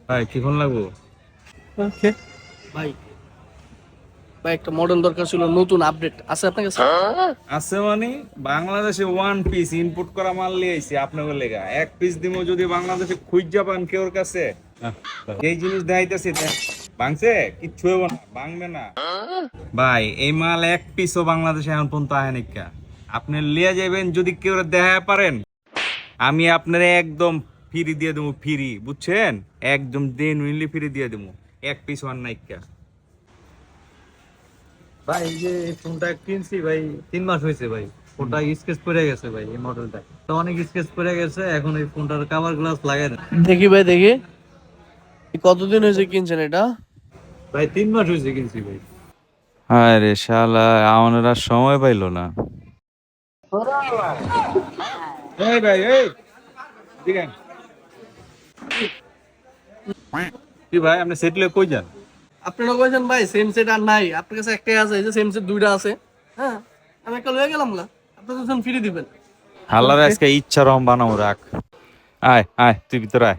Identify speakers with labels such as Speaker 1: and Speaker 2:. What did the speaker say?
Speaker 1: ভাই কি ফোন লাগবো?
Speaker 2: ওকে ভাই, ভাই একটা মডেল দরকার ছিল, নতুন আপডেট আছে আপনার কাছে?
Speaker 1: আছে মানে বাংলাদেশে ওয়ান পিস ইনপুট করা মাল নিয়ে আইছি আপনাদের লেগা। এক পিস দিমো যদি বাংলাদেশে খুঁজা পান কেউর কাছে, এই জিনিস দেখাইতেছি ভাঙছে কিচ্ছু হইব না, ভাঙবে না ভাই। এই মাল এক পিসও বাংলাদেশে এখন পর্যন্ত আহে নাকি। আপনি লিয়ে যাবেন, যদি কেউ দেখা পারেন আমি আপনার একদম ফ্রি দিয়ে দেবো, ফ্রি, বুঝছেন? একদম জেনুইনলি ফ্রি দিয়ে দেবো, এক পিস ওয়ান নাইকা।
Speaker 3: ভাই এই যে এই ফোনটা কিনছি ভাই 3 মাস হয়েছে ভাই। ফোনটা স্কেচ পড়ে গেছে ভাই, এই মডেলটা তো অনেক স্কেচ পড়ে গেছে। এখন এই ফোনটার কভার গ্লাস লাগাই না
Speaker 2: দেখি ভাই, দেখি কতদিন হয়েছে কিনছেন এটা?
Speaker 3: ভাই। 3 মাস হয়েছে কিনছি ভাই।
Speaker 1: আরে শালা, আমাদের আর সময় পাইলো না। এই ভাই, এই দিকেন কি ভাই, আপনি সেটলে কই যান?
Speaker 2: আপনারা কইছেন ভাই সেম সেট আর নাই, আপনার কাছে একটাই আছে, এই যে সেম সেট দুইটা আছে। হ্যাঁ, আমি একটা লয়ে গেলাম না, আপনি তো ফ্রি দিবেন।
Speaker 1: আল্লাহর আজকে ইচ্ছা রহম বানাও রাখ। আয় আয়, তুই ভিতরে আয়।